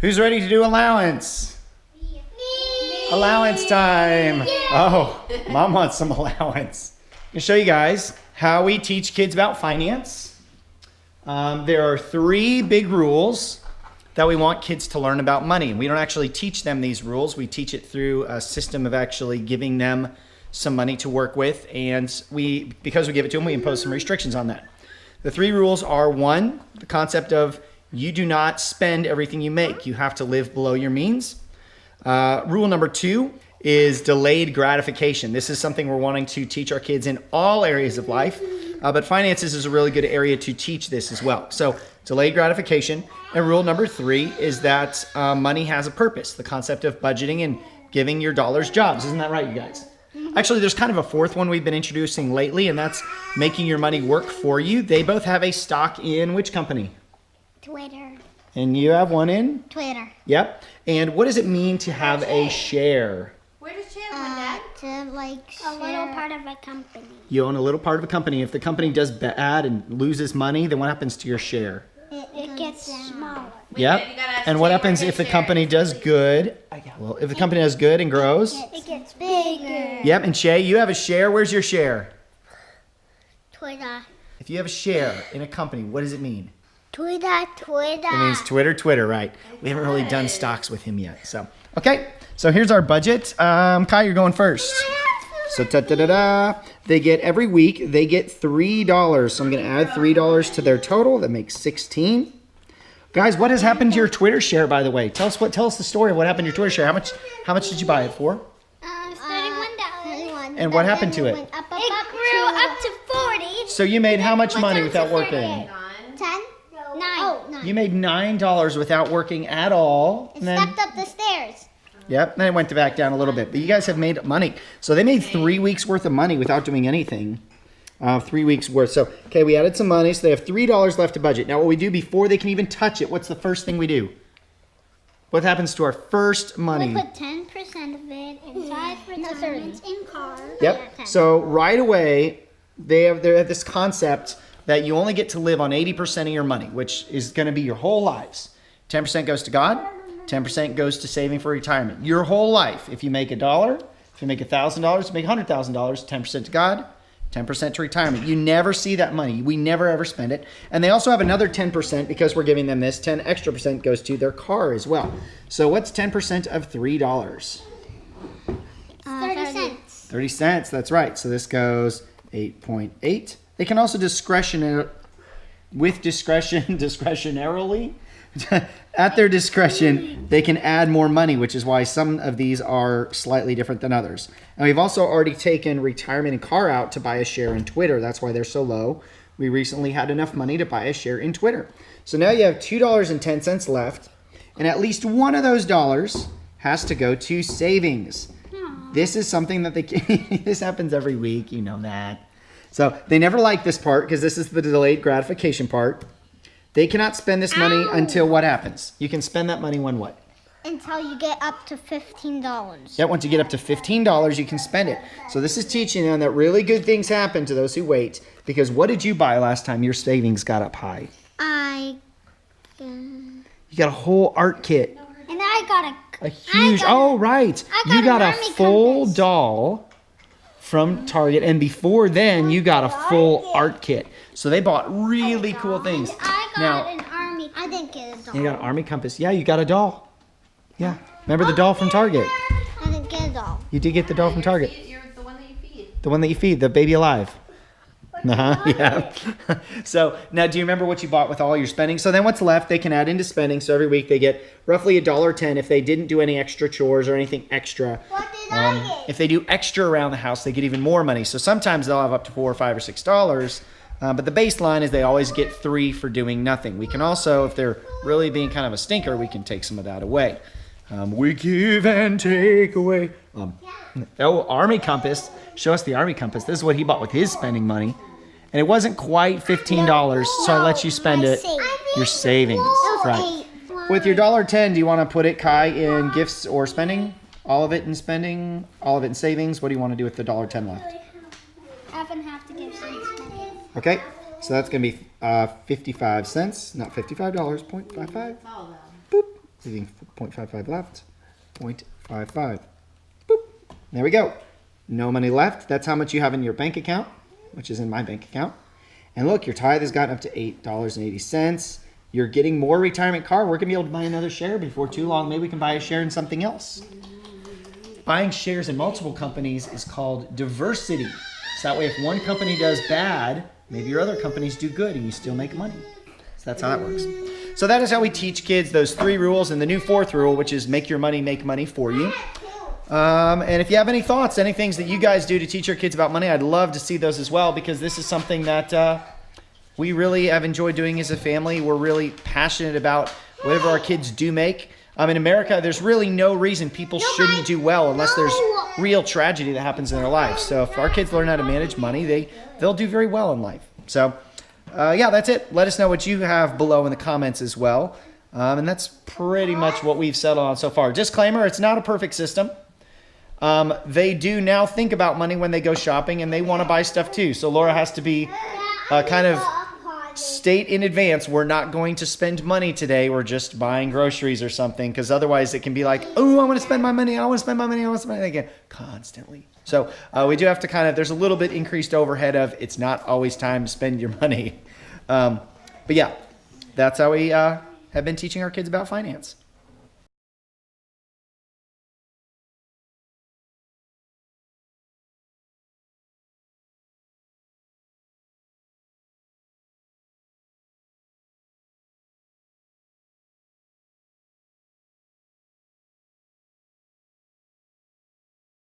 Who's ready to do allowance? Me. Allowance time. Oh, Mom wants some allowance. I'm going to show you guys how we teach kids about finance. There are 3 big rules that we want kids to learn about money. We don't actually teach them these rules. We teach it through a system of actually giving them some money to work with. And because we give it to them, we impose some restrictions on that. The 3 rules are: 1, the concept of you do not spend everything you make. You have to live below your means. Rule number 2 is delayed gratification. This is something we're wanting to teach our kids in all areas of life, but finances is a really good area to teach this as well. So delayed gratification. And rule number 3 is that money has a purpose, the concept of budgeting and giving your dollars jobs. Isn't that right, you guys? Actually, there's kind of a 4th one we've been introducing lately, and that's making your money work for you. They both have a stock in which company? Twitter. And you have one in? Twitter. Yep. And what does it mean to have a share? Where does Chad win that? To a little part of a company. You own a little part of a company. If the company does bad and loses money, then what happens to your share? It gets smaller. Yep. And what happens if the company does good? Well, if the company does good and grows? It gets bigger. Yep. And Shay, you have a share. Where's your share? Twitter. If you have a share in a company, what does it mean? Twitter. It means Twitter, right? We haven't really done stocks with him yet. So, okay. So here's our budget. Kai, you're going first. So they get every week, they get $3. So I'm going to add $3 to their total. That makes 16. Guys, what has happened to your Twitter share, by the way? Tell us the story of what happened to your Twitter share. How much did you buy it for? $31. And what happened to it? It grew up to 40. So you made how much money without working? 10? 9. You made $9 without working at all. It stepped up the stairs. Yep, then it went back down a little bit. But you guys have made money. So they made 3 weeks worth of money without doing anything. 3 weeks worth. So, okay, we added some money. So they have $3 left to budget. Now what we do before they can even touch it, what's the first thing we do? What happens to our first money? We put 10% of it inside retirement in cars. Yep. So right away, they have this concept that you only get to live on 80% of your money, which is going to be your whole lives. 10% goes to God. 10% goes to saving for retirement. Your whole life. If you make $1, if you make $1,000, you make $100,000, 10% to God, 10% to retirement. You never see that money. We never ever spend it. And they also have another 10% because we're giving them this. 10 extra percent goes to their car as well. So what's 10% of $3? 30 cents. 30 cents, that's right. So this goes 8.8. They can also discretionarily, at their discretion, they can add more money, which is why some of these are slightly different than others. And we've also already taken retirement and car out to buy a share in Twitter. That's why they're so low. We recently had enough money to buy a share in Twitter. So now you have $2.10 left, and at least one of those dollars has to go to savings. This is something that this happens every week, you know that. So they never like this part because this is the delayed gratification part. They cannot spend this money until what happens? You can spend that money when what? Until you get up to $15. Yeah, once you get up to $15, you can spend it. So this is teaching them that really good things happen to those who wait. Because what did you buy last time your savings got up high? You got a whole art kit. And I got a huge, you got a full compass. doll from Target, and before then you got a full art kit. So they bought really cool things. I got an army. I didn't get a doll. You got an army compass. Yeah, you got a doll. Yeah, remember the doll from Target? I didn't get a doll. You did get the doll from Target. You're the one that you feed. The one that you feed, the baby alive. Yeah. So now, do you remember what you bought with all your spending? So then what's left, they can add into spending. So every week they get roughly $1.10 if they didn't do any extra chores or anything extra. What did I get? If they do extra around the house, they get even more money. So sometimes they'll have up to $4 or $5 or $6. But the baseline is they always get $3 for doing nothing. We can also, if they're really being kind of a stinker, we can take some of that away. We give and take away. Army compass. Show us the army compass. This is what he bought with his spending money. And it wasn't quite $15, so I let you spend it. Your savings. Right. With your $1.10, do you want to put it, Kai, in gifts or spending? All of it in spending? All of it in savings? What do you want to do with the $1.10 left? Half and half to give some spending. Okay, so that's going to be 55 cents, not $55, 0.55. Boop. leaving 0.55 left. 0.55. Boop. There we go. No money left. That's how much you have in your bank account, which is in my bank account. And look, your tithe has gotten up to $8.80. You're getting more retirement car. We're going to be able to buy another share before too long. Maybe we can buy a share in something else. Buying shares in multiple companies is called diversity. So that way if one company does bad, maybe your other companies do good and you still make money. So that's how that works. So that is how we teach kids those 3 rules and the new 4th rule, which is make your money make money for you. And if you have any thoughts, any things that you guys do to teach your kids about money, I'd love to see those as well, because this is something that we really have enjoyed doing as a family. We're really passionate about whatever our kids do make. In America, there's really no reason people shouldn't do well unless there's real tragedy that happens in their lives. So if our kids learn how to manage money, they'll do very well in life. So yeah, that's it. Let us know what you have below in the comments as well. And that's pretty much what we've settled on so far. Disclaimer, it's not a perfect system. They do now think about money when they go shopping, and they want to buy stuff too. So Laura has to be kind of state in advance, we're not going to spend money today. We're just buying groceries or something, because otherwise it can be like, oh, I want to spend my money. I want to spend my money. I want to spend my money again constantly. So we do have to kind of, there's a little bit increased overhead of it's not always time to spend your money. But yeah, that's how we have been teaching our kids about finance.